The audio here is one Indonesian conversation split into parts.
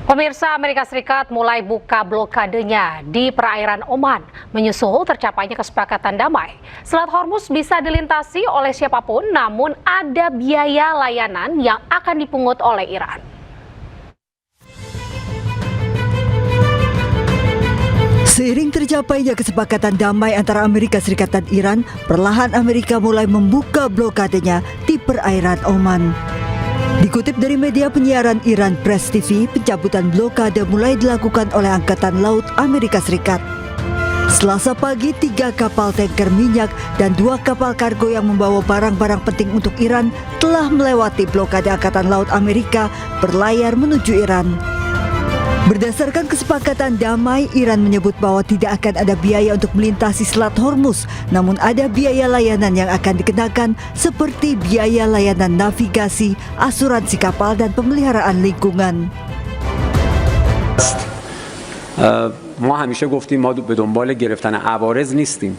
Pemirsa, Amerika Serikat mulai buka blokadenya di perairan Oman, menyusul tercapainya kesepakatan damai. Selat Hormuz bisa dilintasi oleh siapapun, namun ada biaya layanan yang akan dipungut oleh Iran. Seiring tercapainya kesepakatan damai antara Amerika Serikat dan Iran, perlahan Amerika mulai membuka blokadenya di perairan Oman. Dikutip dari media penyiaran Iran Press TV, pencabutan blokade mulai dilakukan oleh Angkatan Laut Amerika Serikat. Selasa pagi, 3 kapal tanker minyak dan 2 kapal kargo yang membawa barang-barang penting untuk Iran telah melewati blokade Angkatan Laut Amerika berlayar menuju Iran. Berdasarkan kesepakatan damai, Iran menyebut bahwa tidak akan ada biaya untuk melintasi Selat Hormuz, namun ada biaya layanan yang akan dikenakan seperti biaya layanan navigasi, asuransi kapal, dan pemeliharaan lingkungan. ما همیشه گفتیم ما به دنبال گرفتن عوارض نیستیم،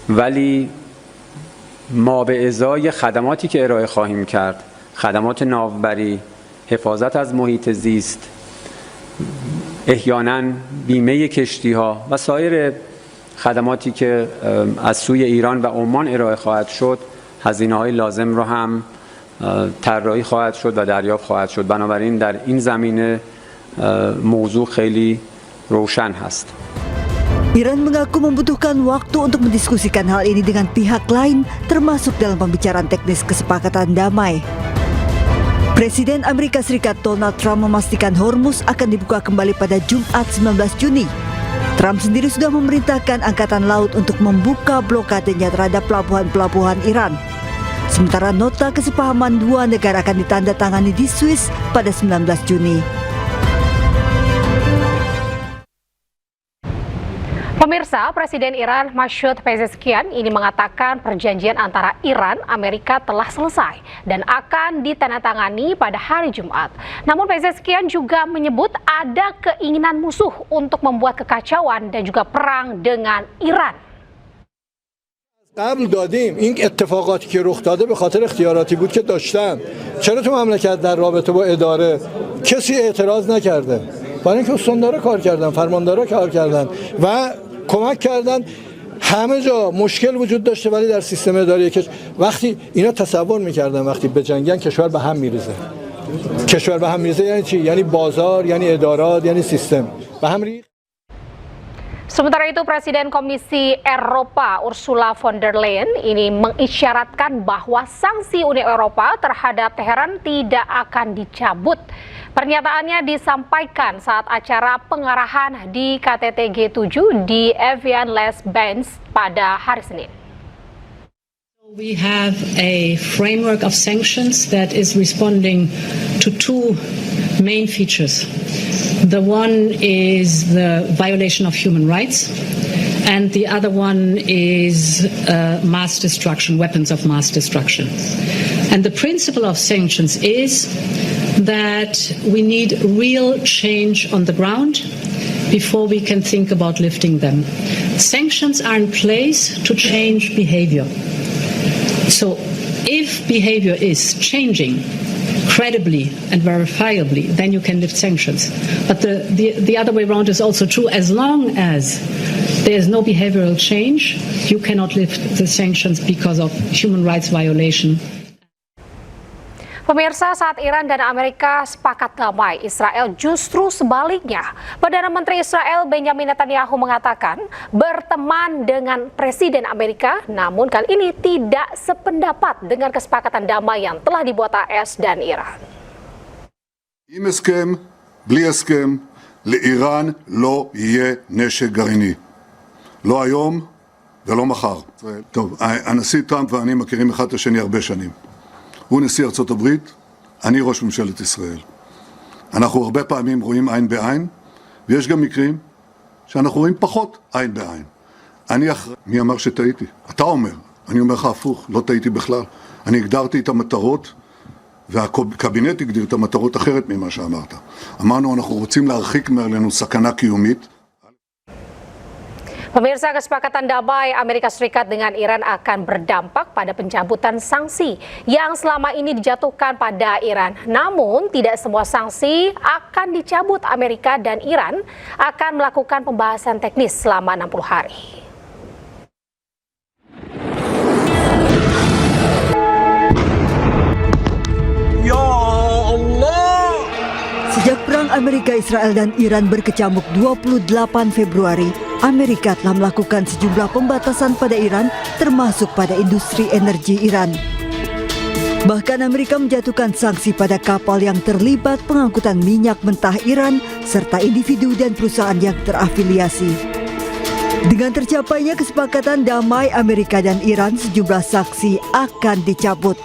ولی ما به ازای خدماتی که ارائه خواهیم کرد، خدمات ناوبری، حفاظت از محیط زیست، احیانا بیمه کشتی ها و سایر خدماتی که از سوی ایران و عمان ارائه خواهد شد، هزینه های لازم رو هم طراحی خواهد شد و دریافت خواهد شد. بنابراین در این زمینه موضوع خیلی روشن هست. Iran mengaku membutuhkan waktu untuk mendiskusikan hal ini dengan pihak lain, termasuk dalam pembicaraan teknis kesepakatan damai. Presiden Amerika Serikat Donald Trump memastikan Hormuz akan dibuka kembali pada Jumat 19 Juni. Trump sendiri sudah memerintahkan Angkatan Laut untuk membuka blokadenya terhadap pelabuhan-pelabuhan Iran. Sementara nota kesepahaman dua negara akan ditandatangani di Swiss pada 19 Juni. Pemirsa, Presiden Iran Masoud Pezeshkian ini mengatakan perjanjian antara Iran Amerika telah selesai dan akan ditandatangani pada hari Jumat. Namun Pezeshkian juga menyebut ada keinginan musuh untuk membuat kekacauan dan juga perang dengan Iran. قبل دادیم این اتفاقاتی که رخ داده به خاطر اختیاراتی بود که داشتن. چرا تو مملکت در رابطه با اداره کسی اعتراض نکرده؟ برای اینکه استاندارا کار کردن، فرماندارا کار کردن و کمک کردن. همه جا مشکل وجود داشته ولی در سیستم اداری که وقتی اینا تصور میکردن وقتی بجنگن کشور به هم میریزه. کشور به هم میریزه یعنی چی؟ یعنی بازار، یعنی ادارات، یعنی سیستم به هم ریخت. Sementara itu, Presiden Komisi Eropa Ursula von der Leyen ini mengisyaratkan bahwa sanksi Uni Eropa terhadap Teheran tidak akan dicabut. Pernyataannya disampaikan saat acara pengarahan di KTT G7 di Evian-les-Bains pada hari Senin. We have a framework of sanctions that is responding to two main features. The one is the violation of human rights, and the other one is mass destruction, weapons of mass destruction. And the principle of sanctions is that we need real change on the ground before we can think about lifting them. Sanctions are in place to change behavior. So if behavior is changing credibly and verifiably, then you can lift sanctions. But the other way around is also true. As long as there is no behavioral change, you cannot lift the sanctions because of human rights violation. Pemirsa, saat Iran dan Amerika sepakat damai, Israel justru sebaliknya. Perdana Menteri Israel Benjamin Netanyahu mengatakan berteman dengan Presiden Amerika, namun kali ini tidak sependapat dengan kesepakatan damai yang telah dibuat AS dan Iran. עם הסכם, בלי הסכם, לאיראן לא יהיה נשק גרעיני. לא היום ולא מחר. טוב, הנשיא טראמפ ואני מכירים אחד את השני הרבה שנים. הוא נשיא ארצות הברית, אני ראש ממשלת ישראל. אנחנו הרבה פעמים רואים עין בעין, ויש גם מקרים שאנחנו רואים פחות עין בעין. מי אמר שטעיתי? אתה אומר. אני אומר לך הפוך, לא טעיתי בכלל. אני הגדרתי את המטרות, והקבינט הגדיר את המטרות אחרת ממה שאמרת. אמרנו, אנחנו רוצים להרחיק מעלינו סכנה קיומית. Pemirsa, kesepakatan damai Amerika Serikat dengan Iran akan berdampak pada pencabutan sanksi yang selama ini dijatuhkan pada Iran. Namun, tidak semua sanksi akan dicabut. Amerika dan Iran akan melakukan pembahasan teknis selama 60 hari. Sejak perang Amerika, Israel dan Iran berkecamuk 28 Februari, Amerika telah melakukan sejumlah pembatasan pada Iran, termasuk pada industri energi Iran. Bahkan Amerika menjatuhkan sanksi pada kapal yang terlibat pengangkutan minyak mentah Iran, serta individu dan perusahaan yang terafiliasi. Dengan tercapainya kesepakatan damai Amerika dan Iran, sejumlah sanksi akan dicabut.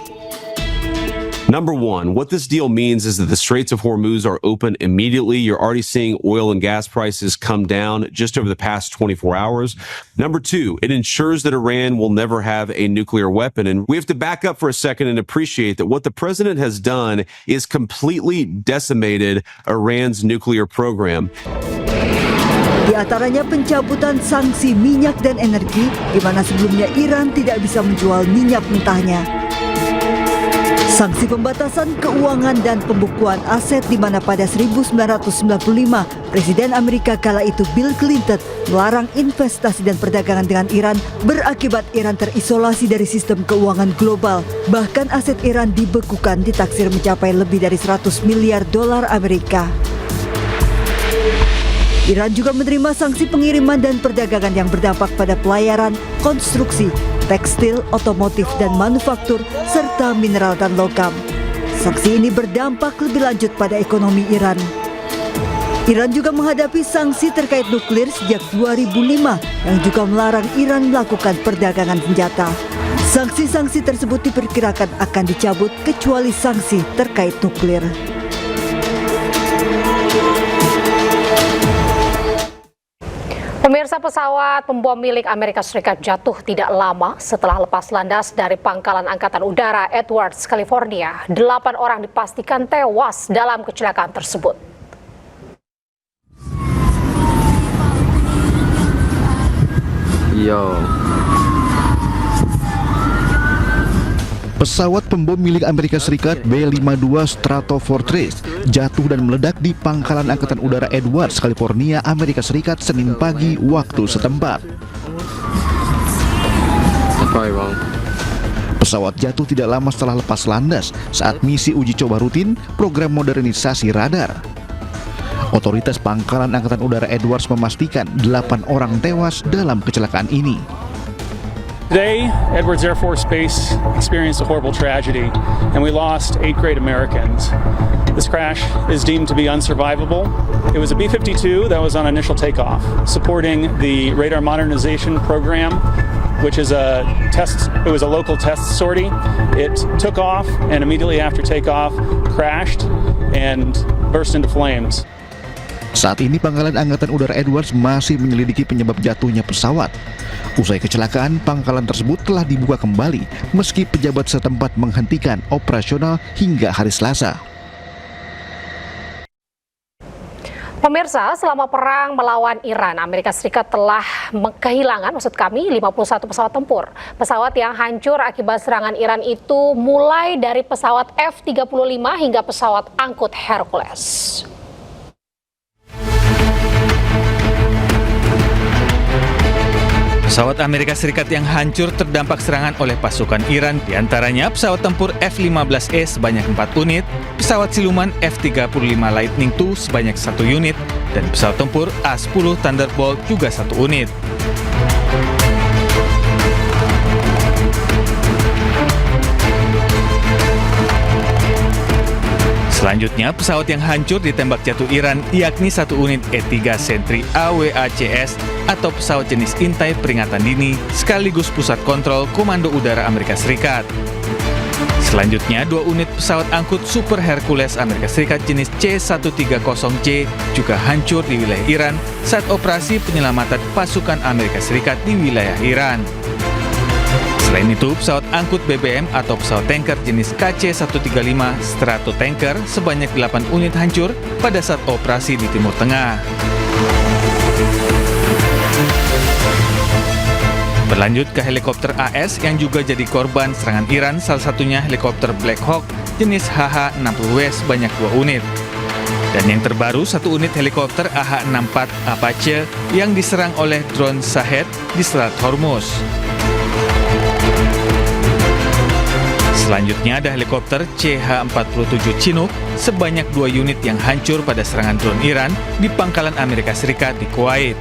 Number one, what this deal means is that the Straits of Hormuz are open immediately. You're already seeing oil and gas prices come down just over the past 24 hours. Number two, it ensures that Iran will never have a nuclear weapon. And we have to back up for a second and appreciate that what the president has done is completely decimated Iran's nuclear program. Di antaranya pencabutan sanksi minyak dan energi, di mana sebelumnya Iran tidak bisa menjual minyak mentahnya. Sanksi pembatasan keuangan dan pembukuan aset, di mana pada 1995 Presiden Amerika kala itu Bill Clinton melarang investasi dan perdagangan dengan Iran, berakibat Iran terisolasi dari sistem keuangan global. Bahkan aset Iran dibekukan, ditaksir mencapai lebih dari 100 miliar dolar Amerika. Iran juga menerima sanksi pengiriman dan perdagangan yang berdampak pada pelayaran, konstruksi, tekstil, otomotif, dan manufaktur, serta mineral dan logam. Sanksi ini berdampak lebih lanjut pada ekonomi Iran. Iran juga menghadapi sanksi terkait nuklir sejak 2005 yang juga melarang Iran melakukan perdagangan senjata. Sanksi-sanksi tersebut diperkirakan akan dicabut kecuali sanksi terkait nuklir. Pemirsa, pesawat pembom milik Amerika Serikat jatuh tidak lama setelah lepas landas dari pangkalan Angkatan Udara Edwards, California. 8 orang dipastikan tewas dalam kecelakaan tersebut. Pesawat pembom milik Amerika Serikat B-52 Stratofortress jatuh dan meledak di pangkalan Angkatan Udara Edwards, California, Amerika Serikat, Senin pagi waktu setempat. Pesawat jatuh tidak lama setelah lepas landas saat misi uji coba rutin program modernisasi radar. Otoritas pangkalan Angkatan Udara Edwards memastikan 8 orang tewas dalam kecelakaan ini. Today, Edwards Air Force Base experienced a horrible tragedy, and we lost 8 great Americans. This crash is deemed to be unsurvivable. It was a B-52 that was on initial takeoff, supporting the radar modernization program, which is it was a local test sortie. It took off, and immediately after takeoff, crashed and burst into flames. Saat ini pangkalan Angkatan Udara Edwards masih menyelidiki penyebab jatuhnya pesawat. Usai kecelakaan, pangkalan tersebut telah dibuka kembali meski pejabat setempat menghentikan operasional hingga hari Selasa. Pemirsa, selama perang melawan Iran, Amerika Serikat telah kehilangan 51 pesawat tempur. Pesawat yang hancur akibat serangan Iran itu mulai dari pesawat F-35 hingga pesawat angkut Hercules. Pesawat Amerika Serikat yang hancur terdampak serangan oleh pasukan Iran, diantaranya pesawat tempur F-15E sebanyak 4 unit, pesawat siluman F-35 Lightning II sebanyak 1 unit, dan pesawat tempur A-10 Thunderbolt juga 1 unit. Selanjutnya, pesawat yang hancur ditembak jatuh Iran yakni 1 unit E-3 Sentry AWACS atau pesawat jenis intai peringatan dini sekaligus pusat kontrol Komando Udara Amerika Serikat. Selanjutnya, 2 unit pesawat angkut Super Hercules Amerika Serikat jenis C-130C juga hancur di wilayah Iran saat operasi penyelamatan pasukan Amerika Serikat di wilayah Iran. Selain itu, pesawat angkut BBM atau pesawat tanker jenis KC-135 Stratotanker sebanyak 8 unit hancur pada saat operasi di Timur Tengah. Berlanjut ke helikopter AS yang juga jadi korban serangan Iran, salah satunya helikopter Black Hawk jenis HH-60W sebanyak 2 unit. Dan yang terbaru, 1 unit helikopter AH-64 Apache yang diserang oleh drone Shahed di Selat Hormuz. Selanjutnya ada helikopter CH-47 Chinook sebanyak 2 unit yang hancur pada serangan drone Iran di pangkalan Amerika Serikat di Kuwait.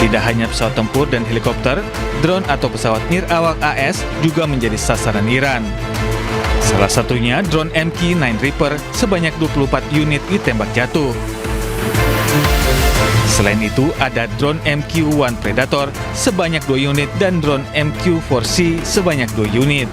Tidak hanya pesawat tempur dan helikopter, drone atau pesawat nirawak AS juga menjadi sasaran Iran. Salah satunya drone MQ-9 Reaper sebanyak 24 unit ditembak jatuh. Selain itu, ada drone MQ-1 Predator sebanyak 2 unit dan drone MQ-4C sebanyak 2 unit.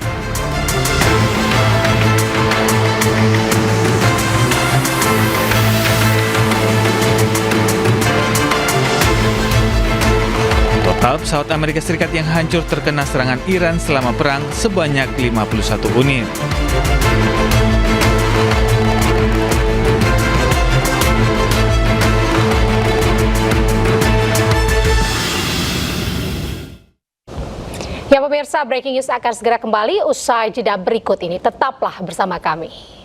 Total pesawat Amerika Serikat yang hancur terkena serangan Iran selama perang sebanyak 51 unit. Ya pemirsa, Breaking News akan segera kembali usai jeda berikut ini. Tetaplah bersama kami.